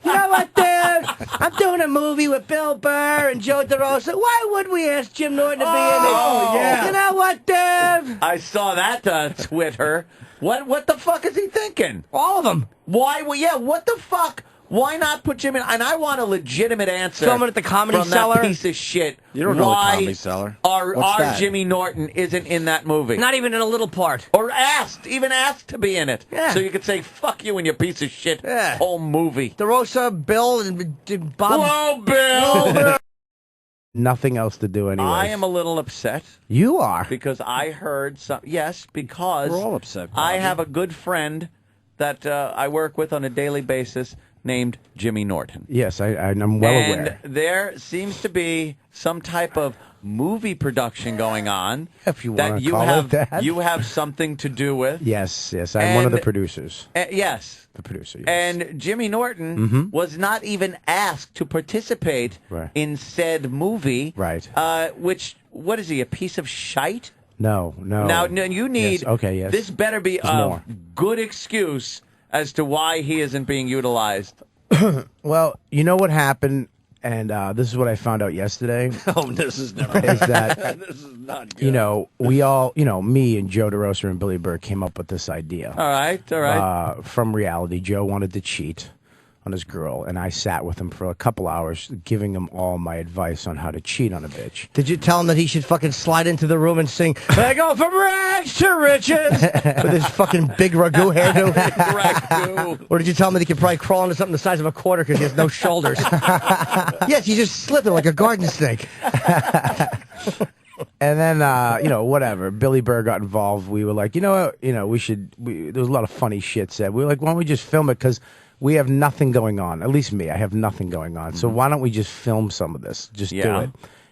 You know what, dude? I'm doing a movie with Bill Burr and Joe Derosa. Why would we ask Jim Norton to be in it? Oh, yeah. You know what, dude? I saw that Twitter. What the fuck is he thinking? All of them. Why? Well, yeah. What the fuck? Why not put Jim in? And I want a legitimate answer. Film it at the Comedy from Cellar? That piece of shit. You don't know the Comedy Cellar. Our that? Jimmy Norton isn't in that movie. Not even in a little part. Or even asked to be in it. Yeah. So you could say, fuck you and your piece of shit Yeah. whole movie. Derosa, Bill, and Bob. Hello, Bill! Nothing else to do anyway. I am a little upset. You are. Because I heard some... Yes, because... We're all upset, Bobby. I have a good friend that I work with on a daily basis named Jimmy Norton. Yes, I'm well aware. And there seems to be some type of movie production going on If you that wanna you call have it that. you have something to do with. Yes, I'm one of the And- producers. Yes. The producer, yes. And Jimmy Norton was not even asked to participate Right. in said movie. Right. Which, what is he, a piece of shite? No. Now, you need... Yes, okay, yes. This better be There's a more. good excuse as to why he isn't being utilized. Well, you know what happened, and this is what I found out yesterday, Oh, this is never. is that, This is not good. we all, me and Joe DeRosa and Billy Burr came up with this idea. All right. From reality, Joe wanted to cheat on his girl, and I sat with him for a couple hours giving him all my advice on how to cheat on a bitch. Did you tell him that he should fucking slide into the room and sing, I go from rags to riches, with his fucking big ragu hairdo? Ragu. Or did you tell him that he could probably crawl into something the size of a quarter because he has no shoulders? Yes, you just slip it like a garden snake. And then, whatever. Billy Burr got involved. We were like, we should. There was a lot of funny shit said. We were like, why don't we just film it? Because we have nothing going on. At least me, I have nothing going on. So why don't we just film some of this? Just do Yeah. it.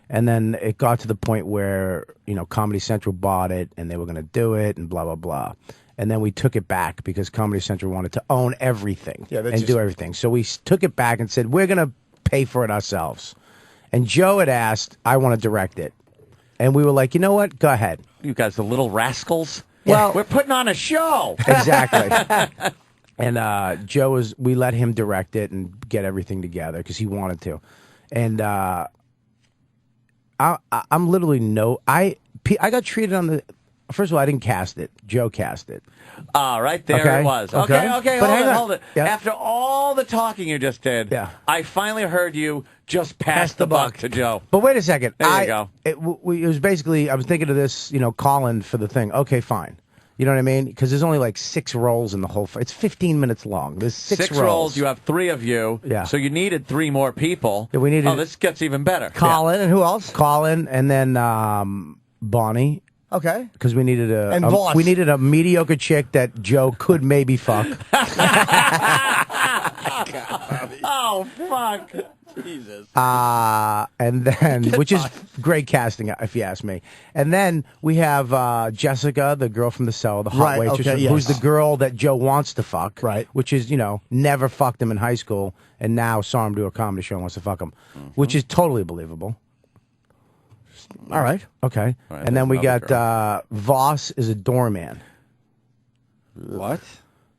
And then it got to the point where Comedy Central bought it, and they were going to do it, and blah blah blah. And then we took it back because Comedy Central wanted to own everything and do everything. So we took it back and said, we're going to pay for it ourselves. And Joe had asked, I want to direct it. And we were like, you know what? Go ahead. You guys, the little rascals. Well- we're putting on a show. Exactly. And we let him direct it and get everything together because he wanted to. And I'm literally I got treated on the... First of all, I didn't cast it. Joe cast it. Right there Okay. it was. Okay. Okay, But hold it. Yeah. After all the talking you just did, Yeah. I finally heard you just pass the buck to Joe. But wait a second. There you go. It was basically, I was thinking of this, call-in for the thing. Okay, fine. You know what I mean? Because there's only like 6 roles in the whole... It's 15 minutes long. There's six roles. You have 3 of you. Yeah. So you needed 3 more people. Yeah, we needed... Oh, this gets even better. Colin, and who else? Colin, and then Bonnie. Okay. Because we needed And Voss. we needed a mediocre chick that Joe could maybe fuck. Oh, fuck. Jesus. And then, which is great casting, if you ask me. And then we have Jessica, the girl from the cell, the hot Right, waitress, okay, who's yes. the girl that Joe wants to fuck. Right. Which is, never fucked him in high school, and now saw him do a comedy show and wants to fuck him, which is totally believable. All right. Okay. Right, And then we another got Voss is a doorman. What?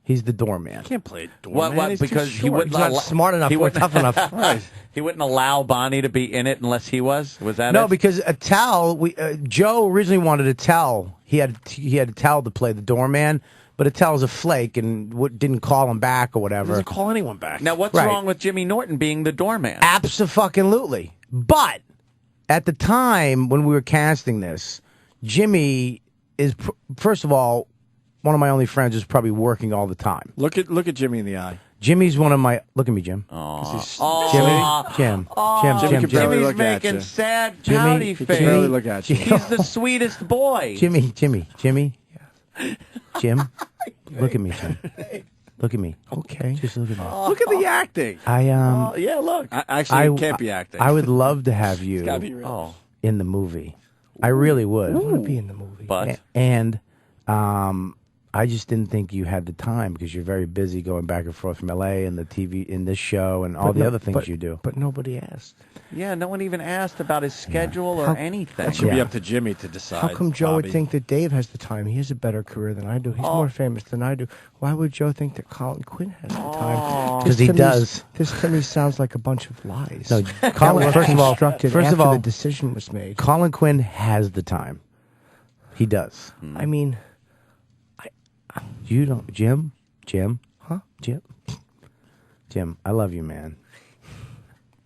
He's the doorman. Can't play doorman. What? He's too Because he short. wouldn't He's not allow- smart enough he or wouldn't- tough enough. Right. He wouldn't allow Bonnie to be in it unless he was. Was that No, it? because Attell, Joe originally wanted Attell. He had Attell to play the doorman, but Attell's a flake and didn't call him back or He whatever. doesn't call anyone back. Now, what's Right. wrong with Jimmy Norton being the doorman? Abso-fucking-lutely. But at the time when we were casting this, Jimmy is first of all one of my only friends who's probably working all the time. Look at Jimmy in the eye. Jimmy's one of my. Look at me, Jim. Jim. Jimmy can barely Jimmy's look at making you. sad Jimmy, pouty he He can face. barely look at you. He's the sweetest boy. Jimmy. Jim, look at me, Jim. Look at me. Okay, just look at me. Look at the acting. Oh, yeah, look. Actually, it can't be acting. I would love to have you gotta be real. Oh, in the movie. I really would. I want to be in the movie. but And I just didn't think you had the time because you're very busy going back and forth from L.A. and the TV in this show and all the other things you do. But nobody asked. Yeah, no one even asked about his schedule or anything. That should be up to Jimmy to decide. How come Joe Bobby. would think that Dave has the time? He has a better career than I do. He's more famous than I do. Why would Joe think that Colin Quinn has the time? Because he does. This to me sounds like a bunch of lies. No, That Colin, were first of all, constructed first of after all, the decision was made. Colin Quinn has the time. He does. I mean, You don't, Jim, huh? Jim, I love you, man.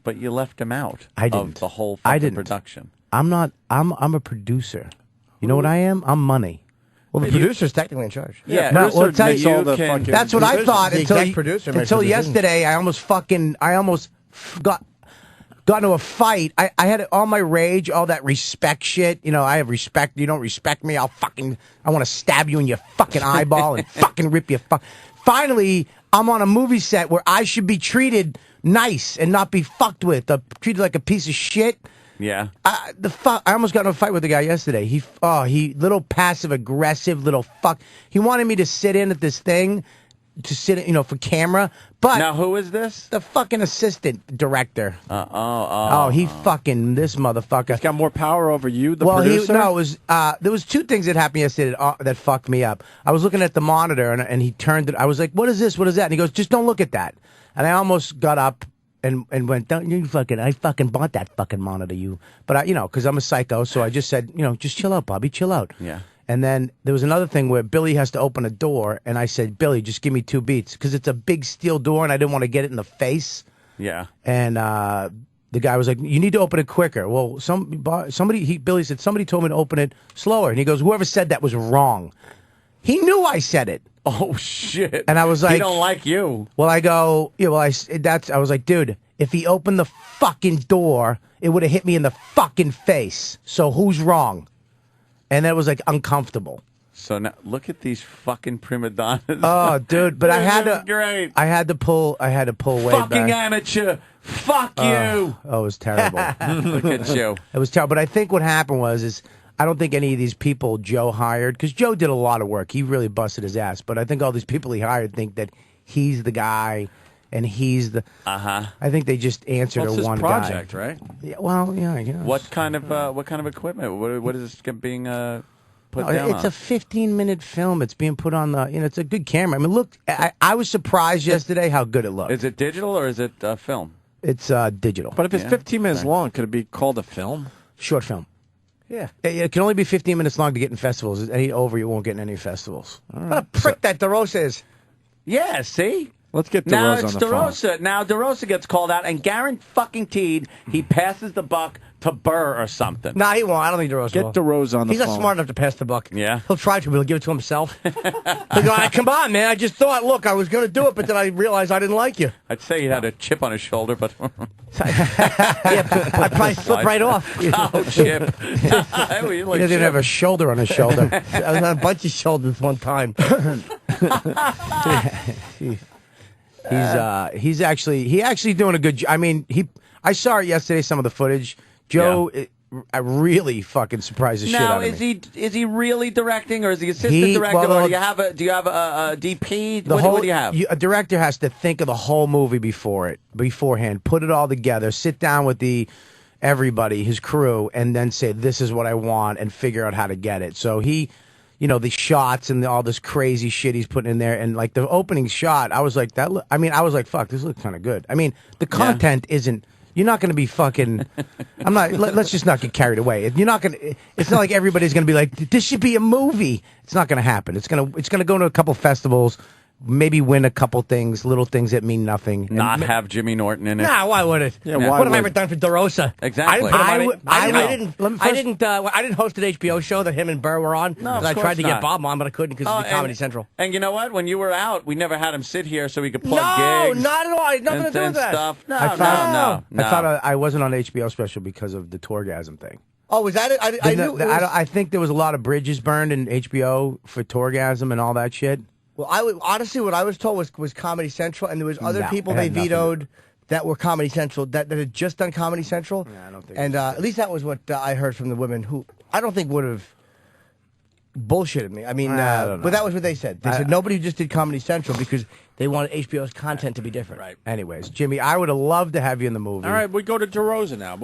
But you left him out I of didn't. the whole I fucking didn't. production. I'm not. I'm a producer. You know what I am? I'm money. well, the producer's technically in charge. Yeah, No, producer well, tell makes you- all all the can- fucking- That's what I The thought exec until producer makes until the decision. yesterday. I almost got into a fight. I had all my rage, all that respect shit. You know, I have respect. You don't respect me, I want to stab you in your fucking eyeball and fucking rip your Finally, I'm on a movie set where I should be treated nice and not be fucked with. Treated like a piece of shit. Yeah. I almost got in a fight with the guy yesterday. He little passive aggressive little fuck. He wanted me to sit in at this thing, to sit, for camera. But Now, who is this? the fucking assistant director. Oh, He fucking this motherfucker. He's got more power over you, the Well, producer? it was there was two things that happened yesterday that fucked me up. I was looking at the monitor and he turned it. I was like, "What is this? What is that?" And he goes, "Just don't look at that." And I almost got up and went, "Don't you I fucking bought that fucking monitor, you." But because I'm a psycho, so I just said, "Just chill out, Bobby, chill out." Yeah. And then there was another thing where Billy has to open a door, and I said, "Billy, just give me 2 beats," because it's a big steel door, and I didn't want to get it in the face. Yeah. And the guy was like, "You need to open it quicker." Well, Billy said, "Somebody told me to open it slower." And he goes, "Whoever said that was wrong." He knew I said it. Oh, shit. And I was he like, don't like you. Well, I go, I was like, dude, if he opened the fucking door, it would have hit me in the fucking face. So who's wrong? And that was like uncomfortable. So now, look at these fucking prima donnas. Oh, dude, but I had This to. is great. I had to pull way Fucking back. amateur. Fuck you. Oh, it was terrible. Look at you. It was terrible. But I think what happened is I don't think any of these people Joe hired, because Joe did a lot of work. He really busted his ass. But I think all these people he hired think that he's the guy and he's the. I think they just answer Well, to it's his one project, guy. right? Yeah, well, yeah, I guess. What kind of equipment? What is this being put down It's on? a 15-minute film. It's being put on the. It's a good camera. I mean, look, I was surprised yesterday how good it looked. Is it digital or is it film? It's digital. But if it's 15 minutes long, could it be called a film? Short film. Yeah. It can only be 15 minutes long to get in festivals. Any over, you won't get in any festivals. What a prick that Derosa is. Yeah, see? Let's get Now DeRosa it's on the phone. DeRosa. Now DeRosa gets called out, and guaranteed he passes the buck to Burr or something. Nah, he won't. I don't think Derosa Get will. DeRosa on the He's phone. not smart enough to pass the buck. Yeah. He'll try to, but he'll give it to himself. He'll go, come on, man. I just thought, look, I was going to do it, but then I realized I didn't like you. I'd say he had a chip on his shoulder, but I'd probably slip right off. oh, chip. He doesn't have a shoulder on his shoulder. I was on a bunch of shoulders one time. He's actually doing a good job. I mean, I saw it yesterday, some of the footage. Joe, I really fucking surprised the shit now out of me. is he really directing, or is he assistant director, or do you have a DP? What do you have? A director has to think of the whole movie beforehand, put it all together, sit down with everybody, his crew, and then say, this is what I want, and figure out how to get it. So he, the shots and all this crazy shit he's putting in there, and like the opening shot, I was like, I was like, fuck, this looks kind of good. I mean, the content isn't. You're not going to be fucking. I'm not. Let's just not get carried away. You're not going to. It's not like everybody's going to be like, this should be a movie. It's not going to happen. It's going to go to a couple festivals, maybe win a couple things, little things that mean nothing. Not have Jimmy Norton in it. Nah, why would it? Yeah, why what have I would- ever done for Derosa? Exactly. I didn't host an HBO show that him and Burr were on. No, of I course tried to not. get Bob on, but I couldn't because of Comedy Central. And you know what? When you were out, we never had him sit here so we could plug No, gigs. not at all. I had nothing to do with that. Stuff. No, I thought no. I wasn't on the HBO special because of the Torgasm thing. Oh, was that it? I knew. It was, I think there was a lot of bridges burned in HBO for Torgasm and all that shit. well, honestly, what I was told was Comedy Central, and there was other No, people it they had nothing. vetoed that were Comedy Central that had just done Comedy Central. Yeah, I don't think And at least that was what I heard from the women who I don't think would have. bullshitted me. I mean, I don't know. but that was what they said. They said nobody just did Comedy Central because they wanted HBO's content to be different. Right. Anyways, Jimmy, I would have loved to have you in the movie. All right, we go to Derosa now.